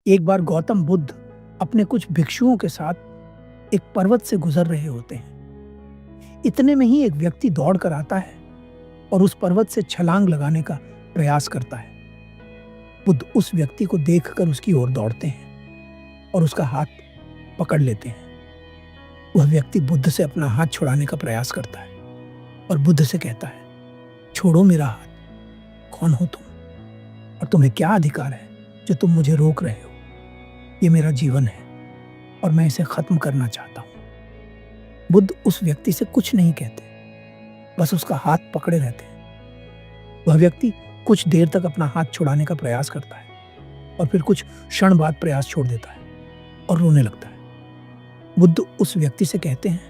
एक बार गौतम बुद्ध अपने कुछ भिक्षुओं के साथ एक पर्वत से गुजर रहे होते हैं। इतने में ही एक व्यक्ति दौड़ कर आता है और उस पर्वत से छलांग लगाने का प्रयास करता है। बुद्ध उस व्यक्ति को देखकर उसकी ओर दौड़ते हैं और उसका हाथ पकड़ लेते हैं। वह व्यक्ति बुद्ध से अपना हाथ छुड़ाने का प्रयास करता है और बुद्ध से कहता है, छोड़ो मेरा हाथ, कौन हो तुम और तुम्हें क्या अधिकार है जो तुम मुझे रोक रहे हो? ये मेरा जीवन है और मैं इसे खत्म करना चाहता हूं। बुद्ध उस व्यक्ति से कुछ नहीं कहते, बस उसका हाथ पकड़े रहते हैं। वह व्यक्ति कुछ देर तक अपना हाथ छुड़ाने का प्रयास करता है और फिर कुछ क्षण बाद प्रयास छोड़ देता है और रोने लगता है। बुद्ध उस व्यक्ति से कहते हैं,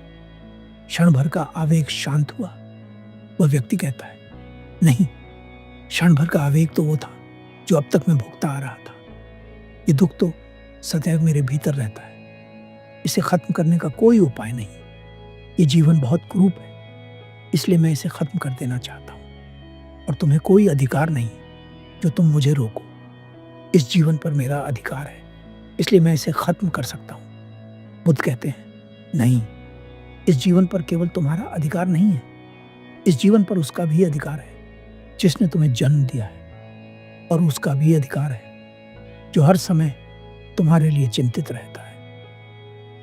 क्षण भर का आवेग शांत हुआ? वह व्यक्ति कहता है, नहीं, क्षण भर का आवेग तो वो था जो अब तक मैं भुगता आ रहा था। ये दुख तो सदैव मेरे भीतर रहता है। इसे खत्म करने का कोई उपाय नहीं। ये जीवन बहुत क्रूप है, इसलिए मैं इसे खत्म कर देना चाहता हूँ और तुम्हें कोई अधिकार नहीं जो तुम मुझे रोको। इस जीवन पर मेरा अधिकार है, इसलिए मैं इसे खत्म कर सकता हूँ। बुद्ध कहते हैं, नहीं, इस जीवन पर केवल तुम्हारा अधिकार नहीं है, इस जीवन पर उसका भी अधिकार है जिसने तुम्हें जन्म दिया है, और उसका भी अधिकार है जो हर समय तुम्हारे लिए चिंतित रहता है।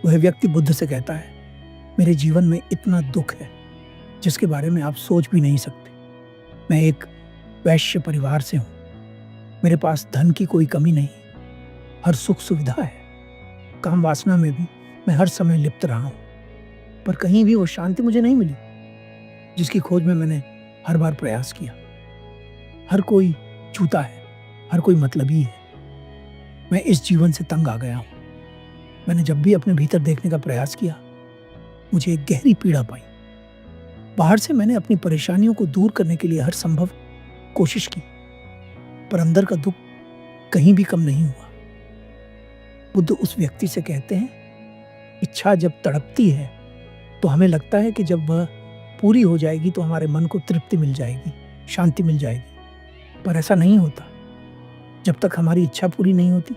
वह व्यक्ति बुद्ध से कहता है, मेरे जीवन में इतना दुख है जिसके बारे में आप सोच भी नहीं सकते। मैं एक वैश्य परिवार से हूँ, मेरे पास धन की कोई कमी नहीं, हर सुख सुविधा है। काम वासना में भी मैं हर समय लिप्त रहा हूँ, पर कहीं भी वो शांति मुझे नहीं मिली जिसकी खोज में मैंने हर बार प्रयास किया। हर कोई झूठा है, हर कोई मतलबी है। मैं इस जीवन से तंग आ गया हूँ। मैंने जब भी अपने भीतर देखने का प्रयास किया, मुझे एक गहरी पीड़ा पाई। बाहर से मैंने अपनी परेशानियों को दूर करने के लिए हर संभव कोशिश की, पर अंदर का दुख कहीं भी कम नहीं हुआ। बुद्ध उस व्यक्ति से कहते हैं, इच्छा जब तड़पती है तो हमें लगता है कि जब वह पूरी हो जाएगी तो हमारे मन को तृप्ति मिल जाएगी, शांति मिल जाएगी, पर ऐसा नहीं होता। जब तक हमारी इच्छा पूरी नहीं होती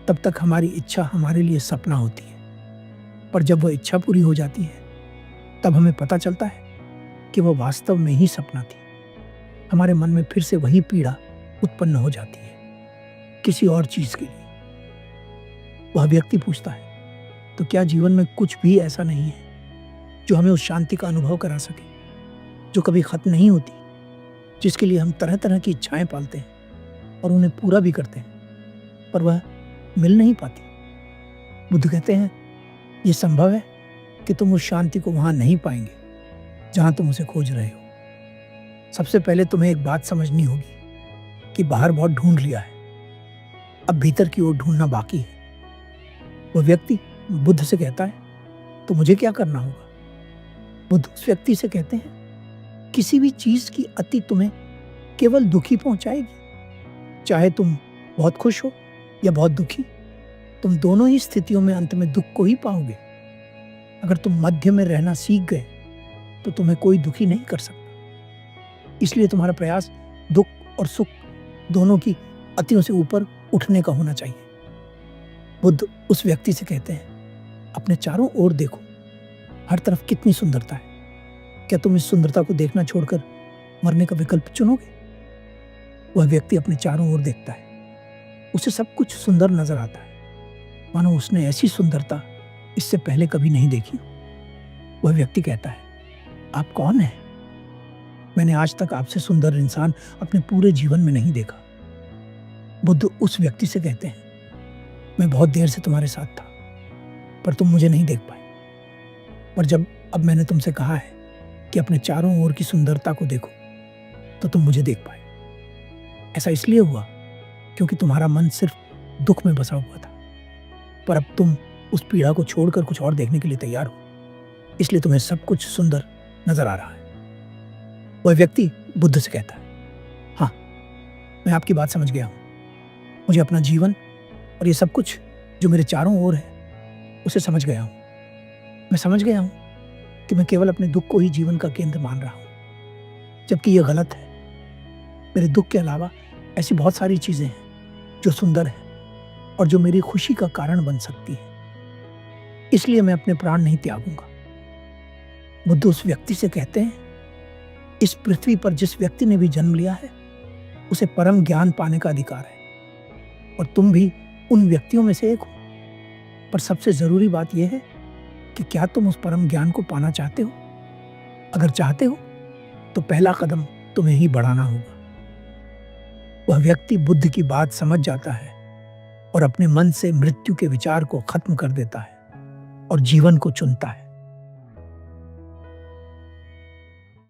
तब तक हमारी इच्छा हमारे लिए सपना होती है, पर जब वह इच्छा पूरी हो जाती है तब हमें पता चलता है कि वह वास्तव में ही सपना थी। हमारे मन में फिर से वही पीड़ा उत्पन्न हो जाती है किसी और चीज के लिए। वह व्यक्ति पूछता है, तो क्या जीवन में कुछ भी ऐसा नहीं है जो हमें उस शांति का अनुभव करा सके, जो कभी खत्म नहीं होती, जिसके लिए हम तरह तरह की इच्छाएं पालते हैं और उन्हें पूरा भी करते हैं, पर वह मिल नहीं पाती? बुद्ध कहते हैं, यह संभव है कि तुम उस शांति को वहां नहीं पाएंगे जहां तुम उसे खोज रहे हो। सबसे पहले तुम्हें एक बात समझनी होगी कि बाहर बहुत ढूंढ लिया है, अब भीतर की ओर ढूंढना बाकी है। वह व्यक्ति बुद्ध से कहता है, तो मुझे क्या करना होगा? बुद्ध उस व्यक्ति से कहते हैं, किसी भी चीज की अति तुम्हें केवल दुखी पहुंचाएगी। चाहे तुम बहुत खुश हो या बहुत दुखी, तुम दोनों ही स्थितियों में अंत में दुख को ही पाओगे। अगर तुम मध्य में रहना सीख गए तो तुम्हें कोई दुखी नहीं कर सकता। इसलिए तुम्हारा प्रयास दुख और सुख दोनों की अतियों से ऊपर उठने का होना चाहिए। बुद्ध उस व्यक्ति से कहते हैं, अपने चारों ओर देखो, हर तरफ कितनी सुंदरता है। क्या तुम इस सुंदरता को देखना छोड़कर मरने का विकल्प चुनोगे? वह व्यक्ति अपने चारों ओर देखता है, उसे सब कुछ सुंदर नजर आता है, मानो उसने ऐसी सुंदरता इससे पहले कभी नहीं देखी। वह व्यक्ति कहता है, आप कौन हैं? मैंने आज तक आपसे सुंदर इंसान अपने पूरे जीवन में नहीं देखा। बुद्ध उस व्यक्ति से कहते हैं, मैं बहुत देर से तुम्हारे साथ था, पर तुम मुझे नहीं देख पाए। पर जब अब मैंने तुमसे कहा है कि अपने चारों ओर की सुंदरता को देखो, तो तुम मुझे देख पाए। ऐसा इसलिए हुआ क्योंकि तुम्हारा मन सिर्फ दुख में बसा हुआ था, पर अब तुम उस पीड़ा को छोड़कर कुछ और देखने के लिए तैयार हो, इसलिए तुम्हें सब कुछ सुंदर नजर आ रहा है। वह व्यक्ति बुद्ध से कहता है, हाँ, मैं आपकी बात समझ गया हूं। मुझे अपना जीवन और ये सब कुछ जो मेरे चारों ओर है उसे समझ गया हूं। मैं समझ गया हूं कि मैं केवल अपने दुख को ही जीवन का केंद्र मान रहा हूं, जबकि यह गलत है। मेरे दुख के अलावा ऐसी बहुत सारी चीजें हैं जो सुंदर हैं, और जो मेरी खुशी का कारण बन सकती है। इसलिए मैं अपने प्राण नहीं त्यागूंगा। बुद्ध उस व्यक्ति से कहते हैं, इस पृथ्वी पर जिस व्यक्ति ने भी जन्म लिया है उसे परम ज्ञान पाने का अधिकार है, और तुम भी उन व्यक्तियों में से एक हो। पर सबसे जरूरी बात यह है कि क्या तुम उस परम ज्ञान को पाना चाहते हो? अगर चाहते हो तो पहला कदम तुम्हें ही बढ़ाना होगा। वह व्यक्ति बुद्ध की बात समझ जाता है और अपने मन से मृत्यु के विचार को खत्म कर देता है और जीवन को चुनता है।